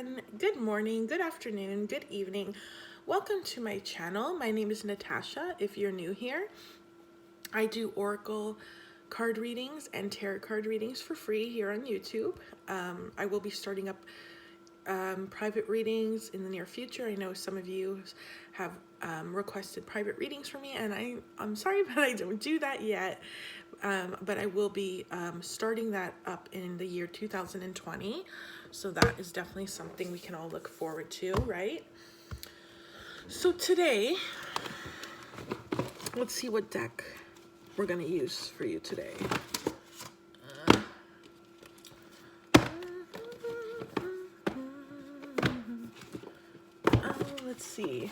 everyone. Good morning, good afternoon, good evening. Welcome to my channel. My name is Natasha. If you're new here, I do oracle card readings and tarot card readings for free here on YouTube. I will be starting up private readings in the near future. I know some of you have requested private readings for me, and I'm sorry, but I don't do that yet. But I will be starting that up in the year 2020. So that is definitely something we can all look forward to, right? So today, let's see what deck we're going to use for you today. Let's see.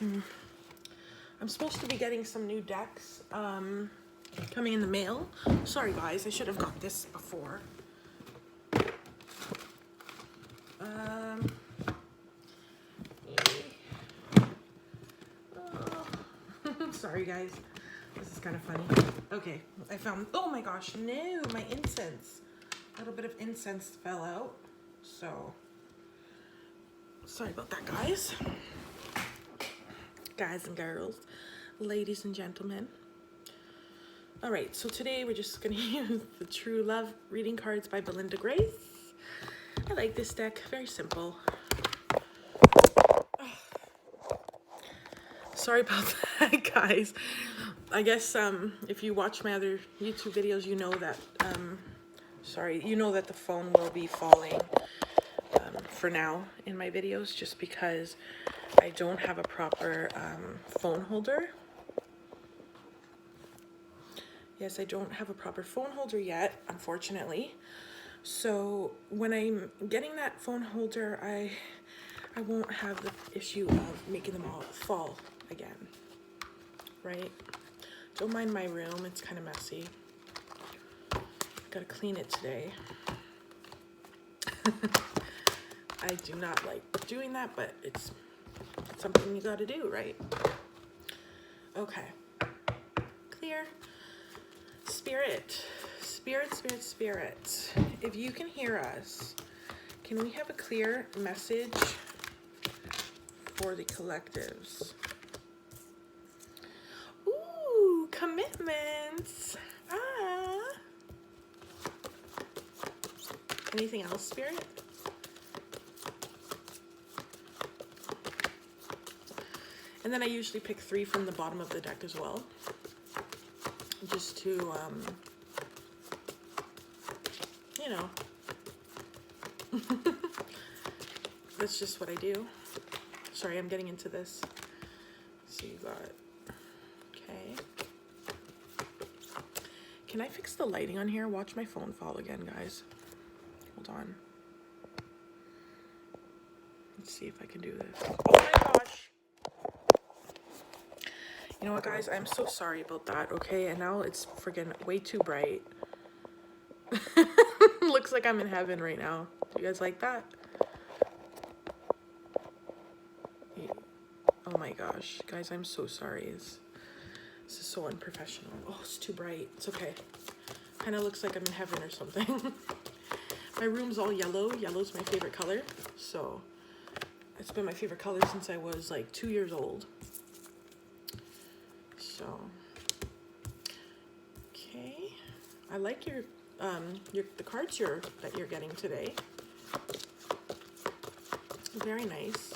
I'm supposed to be getting some new decks coming in the mail. Sorry guys, I should have got this before. Sorry guys, this is kind of funny. Okay, I found, oh my gosh, no, my incense. A little bit of incense fell out, so sorry about that, guys. Guys and girls, ladies and gentlemen. All right, so today we're just gonna use the True Love reading cards by Belinda Grace. I like this deck, very simple. Sorry about that, guys. I guess if you watch my other YouTube videos, you know that, you know that the phone will be falling for now in my videos, just because I don't have a proper phone holder. Yes, I don't have a proper phone holder yet, unfortunately. So when I'm getting that phone holder, I won't have the issue of making them all fall again, right? Don't mind my room, it's kind of messy. Gotta clean it today. I do not like doing that, but it's something you gotta do, right? Okay, clear. Spirit, spirit, spirit, spirit. If you can hear us, can we have a clear message for the collectives? Ooh, commitments. Anything else, Spirit? And then I usually pick 3 from the bottom of the deck as well, just to, you know, that's just what I do. Sorry, I'm getting into this. So you got, okay. Can I fix the lighting on here? Watch my phone fall again, guys. Hold on. Let's see if I can do this. Oh my gosh. You know what, guys? I'm so sorry about that, okay? And now it's freaking way too bright. Looks like I'm in heaven right now. Do you guys like that? Oh my gosh. Guys, I'm so sorry. This is so unprofessional. Oh, it's too bright. It's okay. Kind of looks like I'm in heaven or something. My room's all yellow. Yellow's my favorite color. So it's been my favorite color since I was like 2 years old. So, okay. I like the cards that you're getting today. Very nice.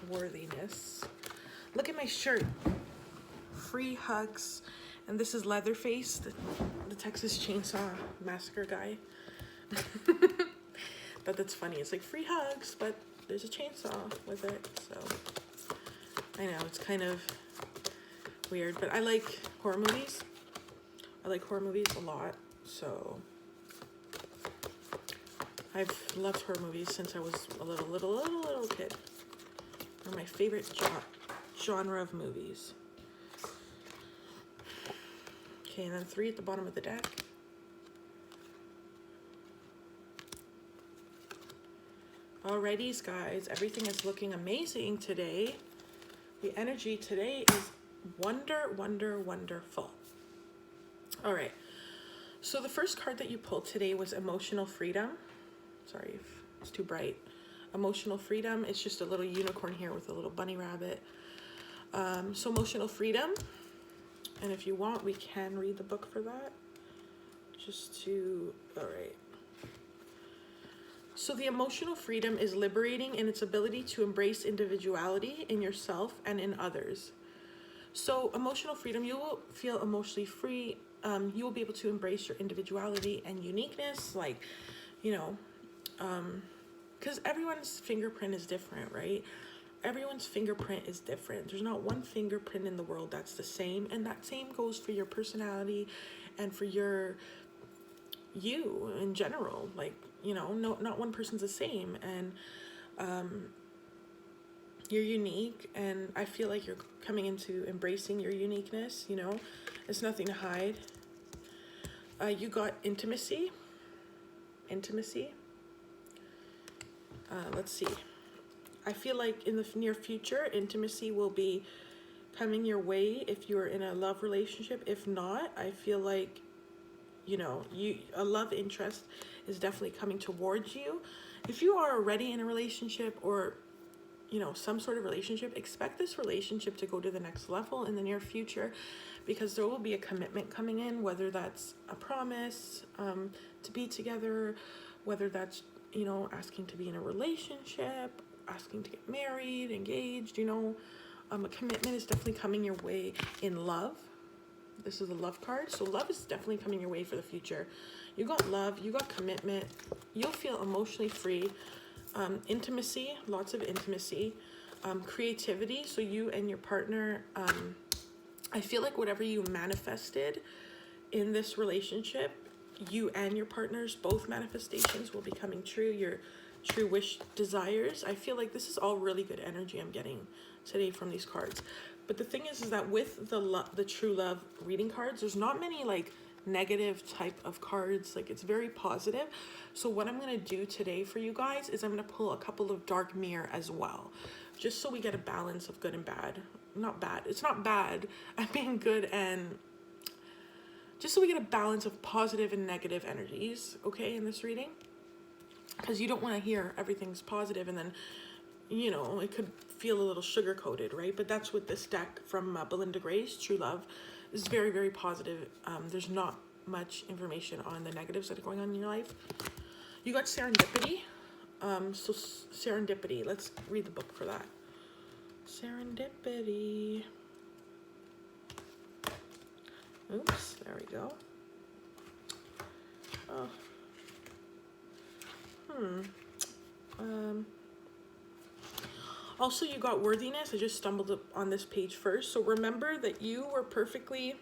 Worthiness. Look at my shirt. Free hugs. And this is Leatherface, the Texas Chainsaw Massacre guy. But that's funny. It's like free hugs, but there's a chainsaw with it. So I know it's kind of weird, but I like horror movies. I like horror movies a lot. So I've loved horror movies since I was a little kid. They're my favorite genre of movies. Okay, and then 3 at the bottom of the deck. Alrighties, guys, everything is looking amazing today. The energy today is wonderful. All right. So the first card that you pulled today was Emotional Freedom. Sorry if it's too bright. Emotional Freedom. It's just a little unicorn here with a little bunny rabbit. So Emotional Freedom. And if you want, we can read the book for that. All right. So the emotional freedom is liberating in its ability to embrace individuality in yourself and in others. So emotional freedom, you will feel emotionally free. You will be able to embrace your individuality and uniqueness, like, you know, because everyone's fingerprint is different, right? Everyone's fingerprint is different. There's not one fingerprint in the world that's the same, and that same goes for your personality and for you in general. Like, you know, no, not one person's the same, and you're unique, and I feel like you're coming into embracing your uniqueness. You know, it's nothing to hide. You got intimacy. Let's see. I feel like in the near future, intimacy will be coming your way if you're in a love relationship. If not, I feel like, you know, a love interest is definitely coming towards you. If you are already in a relationship or, you know, some sort of relationship, expect this relationship to go to the next level in the near future, because there will be a commitment coming in, whether that's a promise to be together, whether that's, you know, asking to be in a relationship, asking to get married, engaged, you know. A commitment is definitely coming your way in love. This is a love card, so love is definitely coming your way for the future. You got love, you got commitment, you'll feel emotionally free. Intimacy, lots of intimacy. Creativity, so you and your partner, I feel like whatever you manifested in this relationship, you and your partner's both manifestations will be coming true. Your true wish, desires. I feel like this is all really good energy I'm getting today from these cards. But the thing is that with the true love reading cards, there's not many like negative type of cards. Like, it's very positive. So what I'm going to do today for you guys is I'm going to pull a couple of dark mirror as well, just so we get a balance of good and bad. Not bad. It's not bad. I'm being good, and just so we get a balance of positive and negative energies, okay, in this reading. Because you don't want to hear everything's positive and then, you know, it could feel a little sugar-coated, right? But that's what this deck from Belinda Grace, True Love, is very, very positive. There's not much information on the negatives that are going on in your life. You got Serendipity. So Serendipity, let's read the book for that. Serendipity. Oops, there we go. Oh. Also, you got Worthiness. I just stumbled up on this page first. So remember that you were perfectly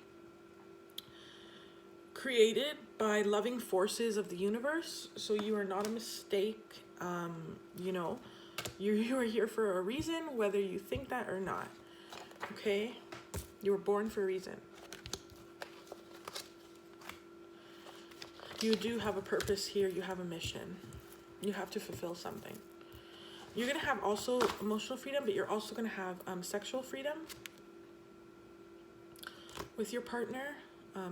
created by loving forces of the universe. So you are not a mistake. You know, you are here for a reason, whether you think that or not. Okay? You were born for a reason. You do have a purpose here. You have a mission. You have to fulfill something. You're going to have also emotional freedom, but you're also going to have sexual freedom with your partner.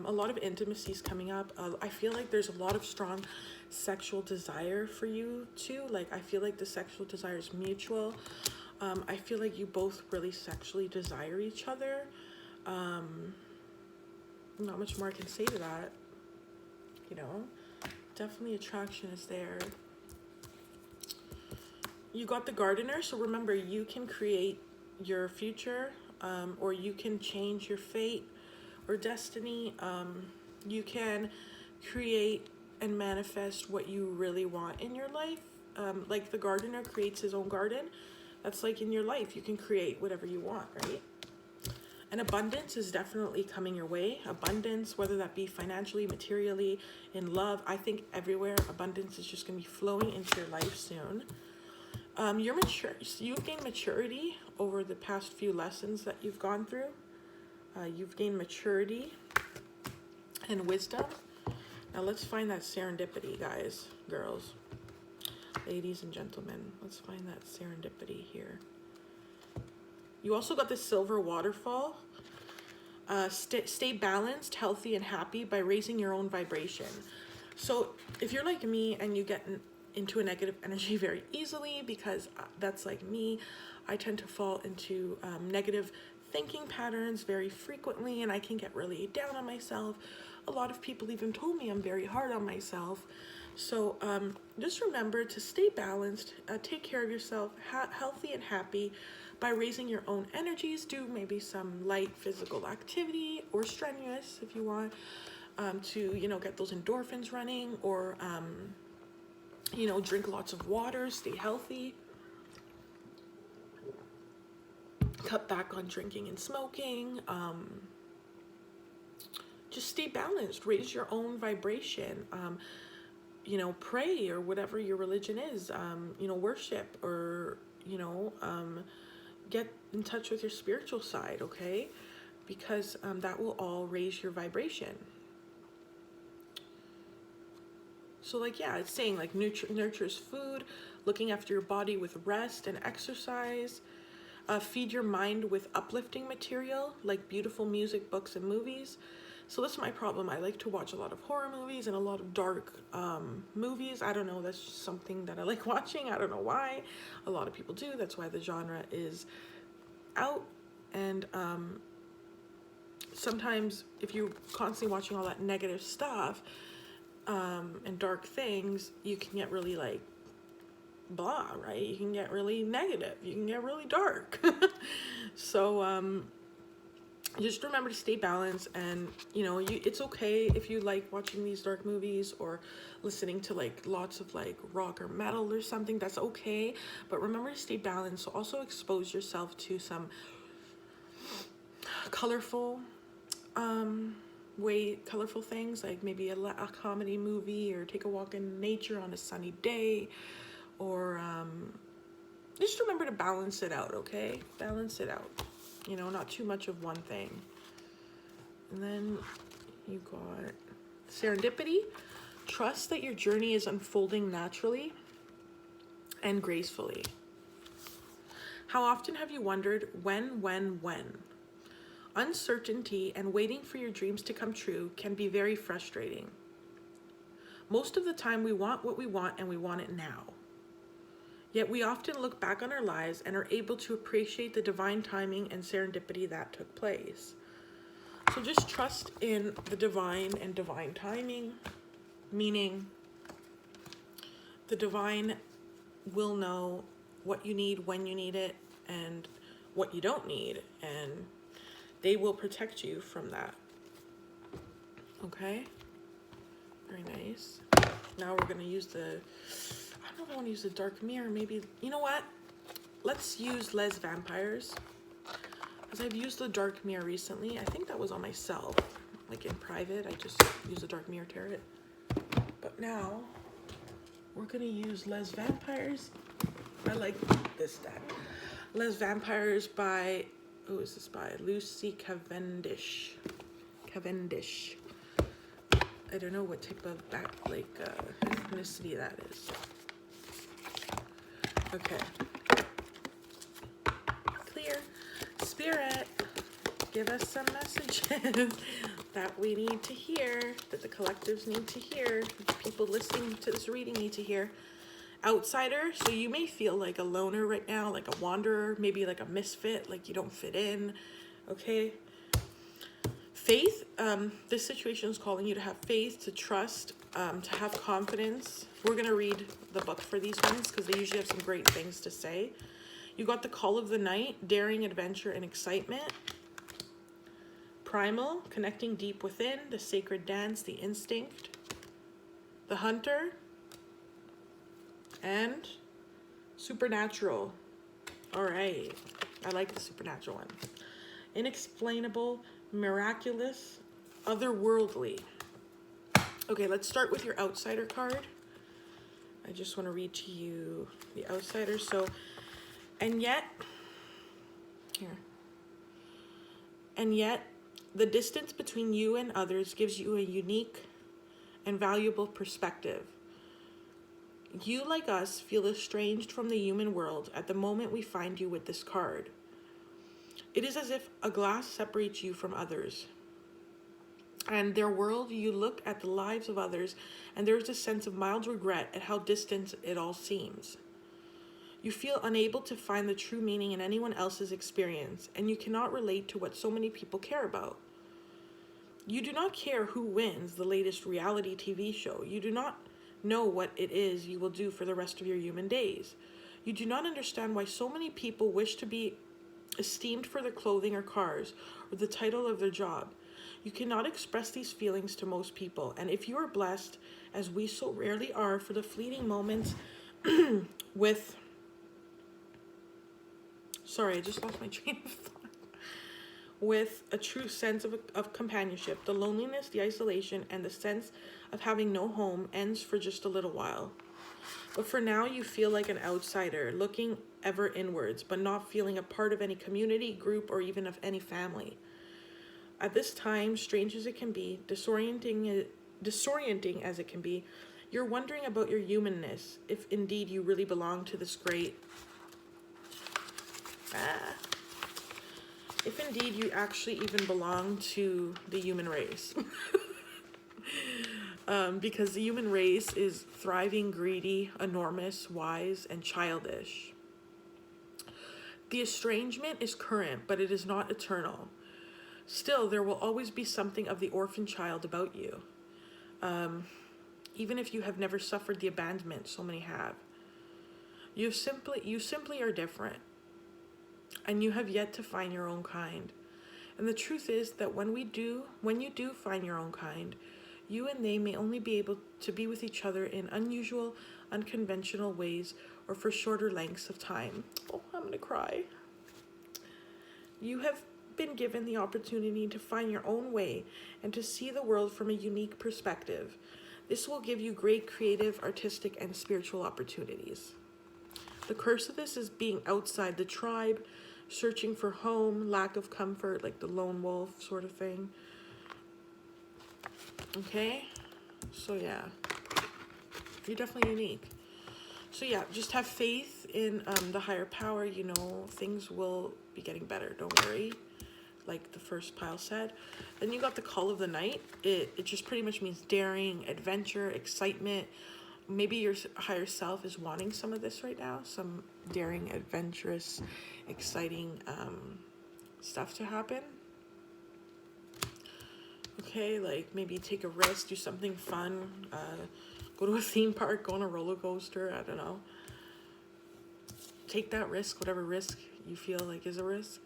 A lot of intimacy is coming up. I feel like there's a lot of strong sexual desire for you too. Like, I feel like the sexual desire is mutual. I feel like you both really sexually desire each other. Not much more I can say to that. You know, definitely attraction is there. You got the Gardener, so remember, you can create your future, or you can change your fate or destiny. You can create and manifest what you really want in your life. Like the gardener creates his own garden. That's like in your life, you can create whatever you want, right? And abundance is definitely coming your way. Abundance, whether that be financially, materially, in love. I think everywhere, abundance is just going to be flowing into your life soon. You're mature. You've gained maturity over the past few lessons that you've gone through. You've gained maturity and wisdom. Now let's find that serendipity, guys, girls, ladies and gentlemen. Let's find that serendipity here. You also got the Silver Waterfall. Stay balanced, healthy, and happy by raising your own vibration. So if you're like me and you get into a negative energy very easily, because that's like me, I tend to fall into negative thinking patterns very frequently, and I can get really down on myself. A lot of people even told me I'm very hard on myself. So just remember to stay balanced, take care of yourself, healthy and happy by raising your own energies. Do maybe some light physical activity, or strenuous if you want, to, you know, get those endorphins running, or, you know, drink lots of water, stay healthy. Cut back on drinking and smoking. Just stay balanced, raise your own vibration. You know, pray, or whatever your religion is, you know, worship, or, you know, get in touch with your spiritual side, okay? Because that will all raise your vibration. So like, yeah, it's saying like nurtures food, looking after your body with rest and exercise, feed your mind with uplifting material like beautiful music, books, and movies. So that's my problem. I like to watch a lot of horror movies and a lot of dark movies. I don't know, that's just something that I like watching. I don't know why. A lot of people do. That's why the genre is out. And sometimes if you're constantly watching all that negative stuff and dark things, you can get really like blah, right? You can get really negative. You can get really dark. So just remember to stay balanced, and you know, it's okay if you like watching these dark movies or listening to like lots of like rock or metal or something. That's okay, but remember to stay balanced. So also expose yourself to some colorful colorful things, like maybe a comedy movie, or take a walk in nature on a sunny day, or just remember to balance it out, okay? Balance it out. You know, not too much of one thing. And then you got serendipity. Trust that your journey is unfolding naturally and gracefully. How often have you wondered when? Uncertainty and waiting for your dreams to come true can be very frustrating. Most of the time we want what we want, and we want it now. Yet we often look back on our lives and are able to appreciate the divine timing and serendipity that took place. So just trust in the divine and divine timing, meaning the divine will know what you need, when you need it, and what you don't need, and they will protect you from that. Okay? Very nice. Now we're going to use I don't know if I want to use the dark mirror. Maybe, you know what? Let's use Les Vampires. Because I've used the dark mirror recently. I think that was on myself. Like in private, I just used the dark mirror tarot. But now, we're going to use Les Vampires. I like this deck. Les Vampires by, who is this by? Lucy Cavendish. I don't know what type of ethnicity that is. Okay. Clear. Spirit, give us some messages that we need to hear, that the collectives need to hear, that the people listening to this reading need to hear. Outsider, so you may feel like a loner right now, like a wanderer, maybe like a misfit, like you don't fit in, okay? Faith, this situation is calling you to have faith, to trust, to have confidence. We're going to read the book for these ones because they usually have some great things to say. You got the call of the night, daring, adventure, and excitement. Primal, connecting deep within, the sacred dance, the instinct. The hunter. And supernatural. All right. I like the supernatural one. Inexplainable, miraculous, otherworldly. Okay, let's start with your outsider card. I just want to read to you the outsider. So, and yet, the distance between you and others gives you a unique and valuable perspective. You, like us, feel estranged from the human world at the moment we find you with this card. It is as if a glass separates you from others and their world. You look at the lives of others, and there is a sense of mild regret at how distant it all seems. You feel unable to find the true meaning in anyone else's experience, and you cannot relate to what so many people care about. You do not care who wins the latest reality TV show. You do not know what it is you will do for the rest of your human days. You do not understand why so many people wish to be esteemed for their clothing or cars or the title of their job. You cannot express these feelings to most people, and if you are blessed, as we so rarely are, for the fleeting moments with... Sorry, I just lost my train of thought. With a true sense of companionship, the loneliness, the isolation, and the sense of having no home ends for just a little while. But for now, you feel like an outsider, looking ever inwards, but not feeling a part of any community, group, or even of any family. At this time, strange as it can be, disorienting as it can be, you're wondering about your humanness, if indeed you really belong to this great... If indeed you actually even belong to the human race. Because the human race is thriving, greedy, enormous, wise, and childish. The estrangement is current, but it is not eternal. Still, there will always be something of the orphan child about you. Even if you have never suffered the abandonment so many have. You simply are different. And you have yet to find your own kind. And the truth is that when you do find your own kind, you and they may only be able to be with each other in unusual, unconventional ways or for shorter lengths of time. Oh, I'm gonna cry. You have been given the opportunity to find your own way and to see the world from a unique perspective. This will give you great creative, artistic, and spiritual opportunities. The curse of this is being outside the tribe, searching for home, lack of comfort, like the lone wolf sort of thing. Okay? So yeah, you're definitely unique. So yeah, just have faith in the higher power. You know, things will be getting better. Don't worry. Like the first pile said. Then you got the call of the night. It just pretty much means daring, adventure, excitement. Maybe your higher self is wanting some of this right now. Some daring, adventurous, exciting stuff to happen. Okay, like maybe take a risk, do something fun. Go to a theme park, go on a roller coaster. I don't know. Take that risk, whatever risk you feel like is a risk.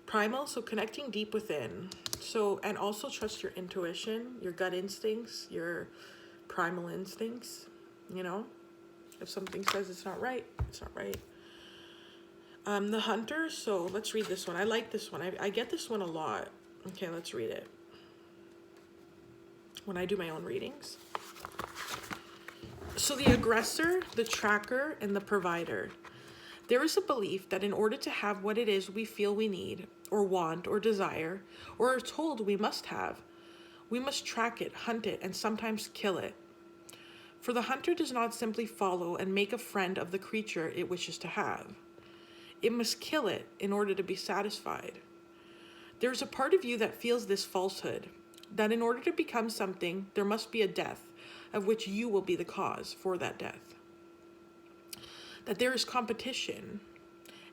Primal, so connecting deep within. So, and also trust your intuition, your gut instincts, your primal instincts. You know, if something says it's not right, it's not right. The Hunter, so let's read this one. I like this one. I get this one a lot. Okay, let's read it. When I do my own readings. So the aggressor, the tracker, and the provider. There is a belief that in order to have what it is we feel we need, or want, or desire, or are told we must have, we must track it, hunt it, and sometimes kill it. For the hunter does not simply follow and make a friend of the creature it wishes to have. It must kill it in order to be satisfied. There is a part of you that feels this falsehood, that in order to become something, there must be a death, of which you will be the cause for that death. That there is competition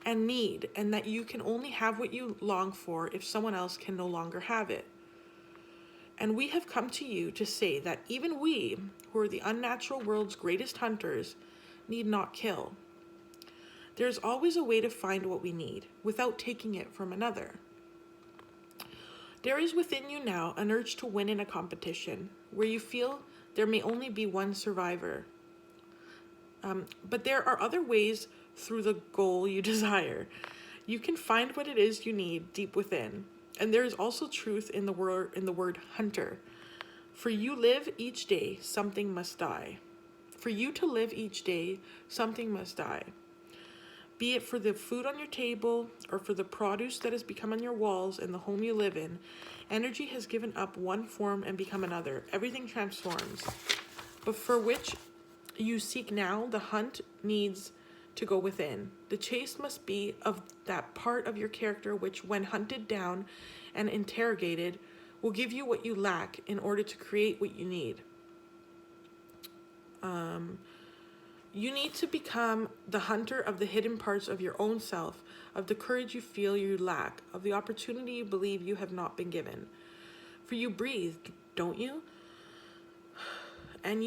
and need, and that you can only have what you long for if someone else can no longer have it. And we have come to you to say that even we, who are the unnatural world's greatest hunters, need not kill. There is always a way to find what we need without taking it from another. There is within you now an urge to win in a competition where you feel there may only be one survivor. But there are other ways through the goal you desire. You can find what it is you need deep within. And there is also truth in the word hunter. For you live each day, something must die. For you to live each day, something must die. Be it for the food on your table or for the produce that has become on your walls in the home you live in, energy has given up one form and become another. Everything transforms. But for which you seek now, the hunt needs to go within. The chase must be of that part of your character which, when hunted down and interrogated, will give you what you lack in order to create what you need. You need to become the hunter of the hidden parts of your own self, of the courage you feel you lack, of the opportunity you believe you have not been given. For you breathe, don't you? And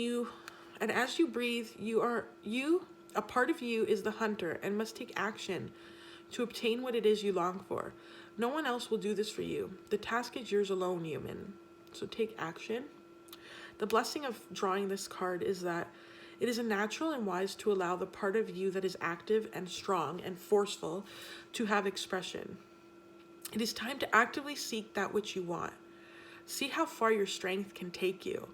as you breathe, a part of you is the hunter and must take action to obtain what it is you long for. No one else will do this for you. The task is yours alone, human. So take action. The blessing of drawing this card is that it is natural and wise to allow the part of you that is active and strong and forceful to have expression. It is time to actively seek that which you want. See how far your strength can take you.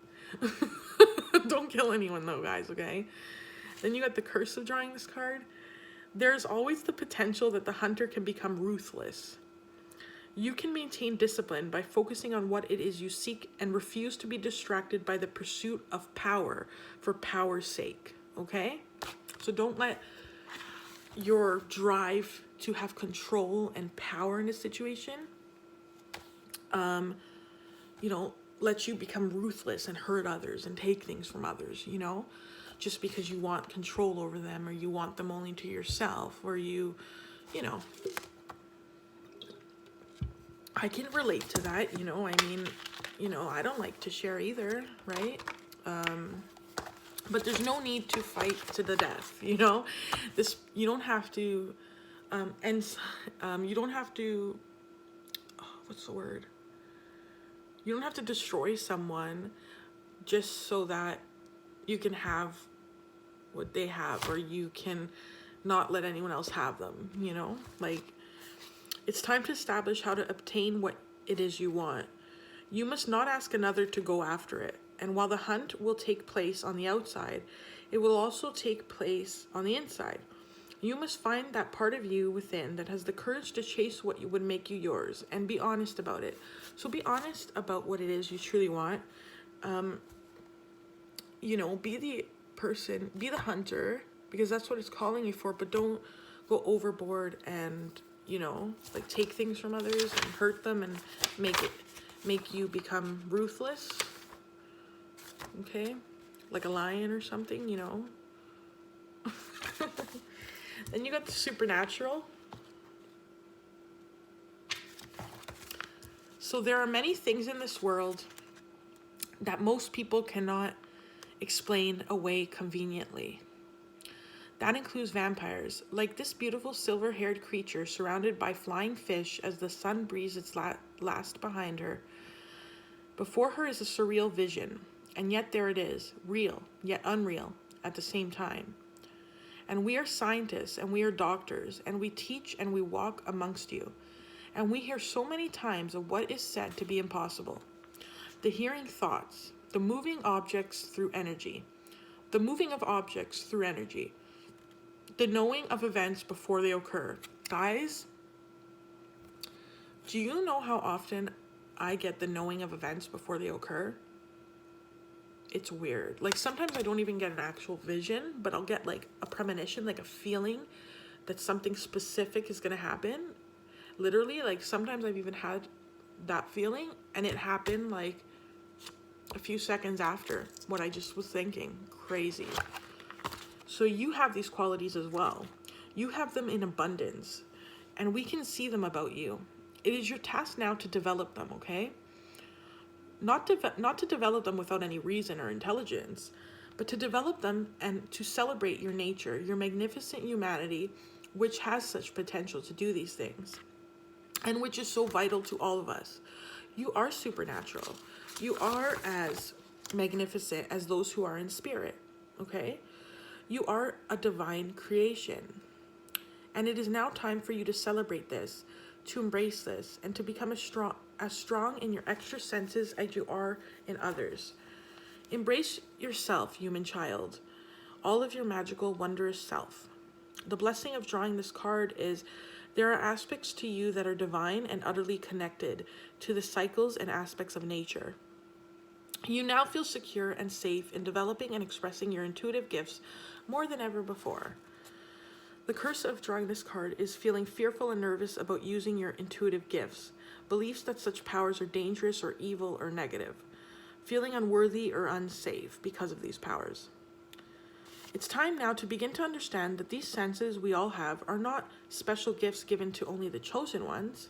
Don't kill anyone though, guys, okay? Then you got the curse of drawing this card. There's always the potential that the hunter can become ruthless. You can maintain discipline by focusing on what it is you seek and refuse to be distracted by the pursuit of power for power's sake, okay? So don't let your drive to have control and power in a situation, let you become ruthless and hurt others and take things from others, just because you want control over them, or you want them only to yourself, or I can relate to that, I don't like to share either, right? But there's no need to fight to the death, you don't have to, you don't have to, what's the word? You don't have to destroy someone just so that you can have what they have, or you can not let anyone else have them, It's time to establish how to obtain what it is you want. You must not ask another to go after it. And while the hunt will take place on the outside, it will also take place on the inside. You must find that part of you within that has the courage to chase what would make you yours, and be honest about it. So be honest about what it is you truly want. Be the person, be the hunter, because that's what it's calling you for, but don't go overboard and take things from others and hurt them and make you become ruthless, okay, like a lion or something, Then you got the supernatural. So there are many things in this world that most people cannot explain away conveniently. That includes vampires, like this beautiful silver-haired creature surrounded by flying fish as the sun breathes its last behind her. Before her is a surreal vision, and yet there it is, real, yet unreal at the same time. And we are scientists, and we are doctors, and we teach and we walk amongst you. And we hear so many times of what is said to be impossible. The hearing thoughts, the moving objects through energy, the moving of objects through energy, the knowing of events before they occur. Guys, do you know how often I get the knowing of events before they occur? It's weird. Like sometimes I don't even get an actual vision, but I'll get like a premonition, like a feeling that something specific is going to happen. Literally, like sometimes I've even had that feeling and it happened like a few seconds after what I just was thinking. Crazy. So you have these qualities as well. You have them in abundance, and we can see them about you. It is your task now to develop them, okay? Not to develop them without any reason or intelligence, but to develop them and to celebrate your nature, your magnificent humanity, which has such potential to do these things, and which is so vital to all of us. You are supernatural. You are as magnificent as those who are in spirit, okay? You are a divine creation. And it is now time for you to celebrate this, to embrace this, and to become as strong in your extra senses as you are in others. Embrace yourself, human child, all of your magical, wondrous self. The blessing of drawing this card is there are aspects to you that are divine and utterly connected to the cycles and aspects of nature. You now feel secure and safe in developing and expressing your intuitive gifts more than ever before. The curse of drawing this card is feeling fearful and nervous about using your intuitive gifts, beliefs that such powers are dangerous or evil or negative, feeling unworthy or unsafe because of these powers. It's time now to begin to understand that these senses we all have are not special gifts given to only the chosen ones.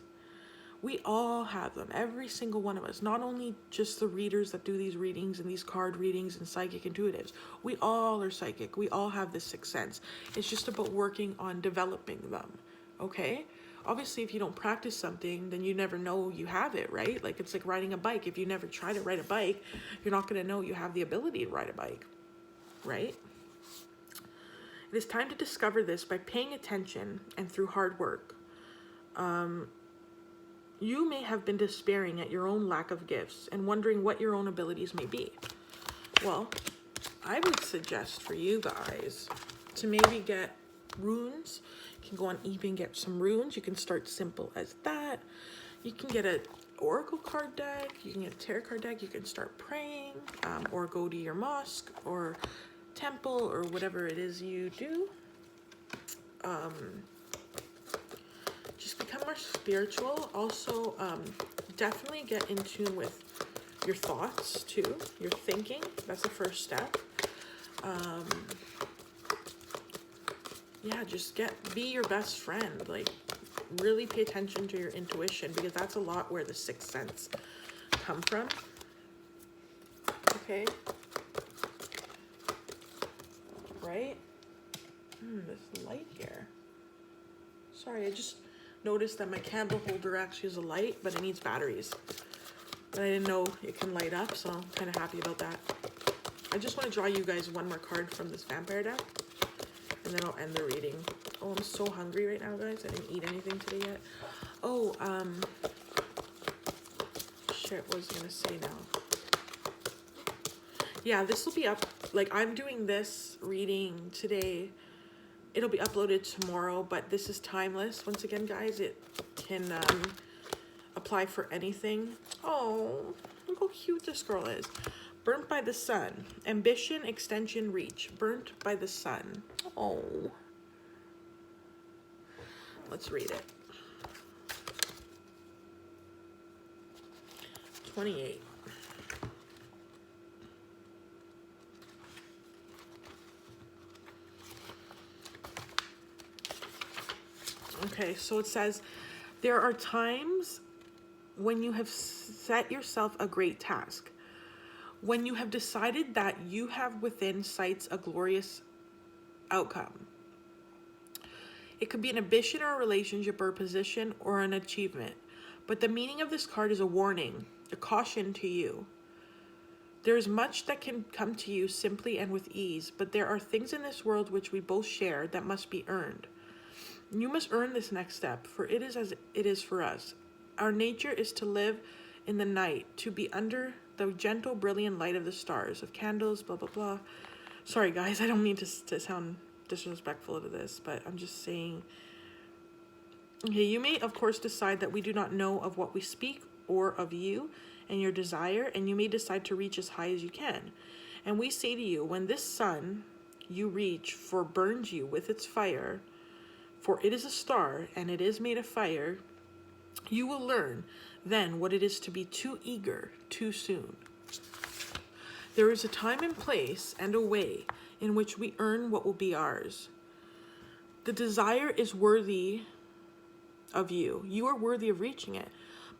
We all have them, every single one of us, not only just the readers that do these readings and these card readings and psychic intuitives. We all are psychic. We all have this sixth sense. It's just about working on developing them, okay? Obviously, if you don't practice something, then you never know you have it, right? Like, it's like riding a bike. If you never try to ride a bike, you're not going to know you have the ability to ride a bike, right? It is time to discover this by paying attention and through hard work. You may have been despairing at your own lack of gifts and wondering what your own abilities may be. Well, I would suggest for you guys to maybe get runes. You can go on eBay and get some runes. You can start simple as that. You can get an oracle card deck. You can get a tarot card deck. You can start praying, or go to your mosque or temple or whatever it is you do. Just become more spiritual. Also, definitely get in tune with your thoughts too, your thinking. That's the first step. Yeah, just be your best friend. Like, really pay attention to your intuition, because that's a lot where the sixth sense come from. Okay. Right? This light here. Sorry, I just noticed that my candle holder actually is a light, but it needs batteries. But I didn't know it can light up, so I'm kind of happy about that. I just want to draw you guys one more card from this vampire deck, and then I'll end the reading. Oh, I'm so hungry right now, guys. I didn't eat anything today yet. Oh, shit, what was I gonna say now? Yeah, this will be up, like, I'm doing this reading today. It'll be uploaded tomorrow, but this is timeless. Once again, guys, it can apply for anything. Oh, look how cute this girl is. Burnt by the sun. Ambition, extension, reach. Burnt by the sun. Oh. Let's read it. 28. Okay, so it says, there are times when you have set yourself a great task, when you have decided that you have within sights a glorious outcome. It could be an ambition or a relationship or a position or an achievement, but the meaning of this card is a warning, a caution to you. There is much that can come to you simply and with ease, but there are things in this world which we both share that must be earned. You must earn this next step, for it is as it is for us. Our nature is to live in the night, to be under the gentle, brilliant light of the stars, of candles, blah, blah, blah. Sorry, guys, I don't mean to sound disrespectful to this, but I'm just saying. Okay, you may, of course, decide that we do not know of what we speak or of you and your desire, and you may decide to reach as high as you can. And we say to you, when this sun you reach for burns you with its fire, for it is a star, and it is made of fire, you will learn then what it is to be too eager too soon. There is a time and place and a way in which we earn what will be ours. The desire is worthy of you. You are worthy of reaching it.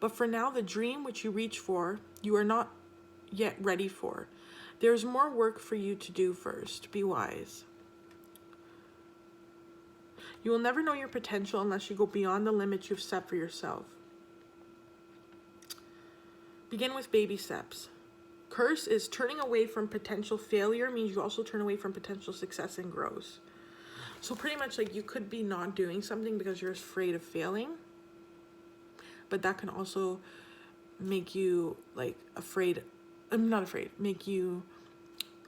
But for now, the dream which you reach for, you are not yet ready for. There is more work for you to do first. Be wise. You will never know your potential unless you go beyond the limits you've set for yourself. Begin with baby steps. Curse is turning away from potential failure means you also turn away from potential success and growth. So pretty much, like, you could be not doing something because you're afraid of failing, but that can also make you, like, make you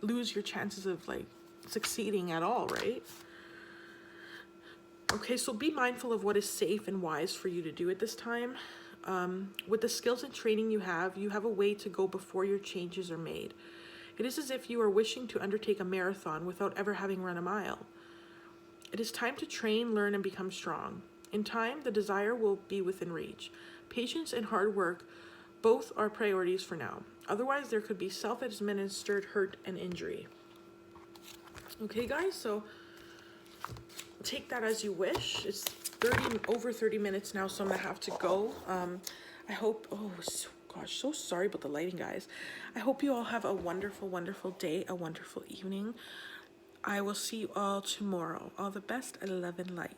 lose your chances of, like, succeeding at all, right? Okay, so be mindful of what is safe and wise for you to do at this time. With the skills and training you have a way to go before your changes are made. It is as if you are wishing to undertake a marathon without ever having run a mile. It is time to train, learn, and become strong. In time, the desire will be within reach. Patience and hard work both are priorities for now. Otherwise, there could be self-administered hurt and injury. Okay, guys, so take that as you wish. It's over 30 minutes now, so I'm gonna have to go. I hope, oh gosh, so sorry about the lighting, guys. I hope you all have a wonderful, wonderful day, a wonderful evening. I will see you all tomorrow. All the best and love and light.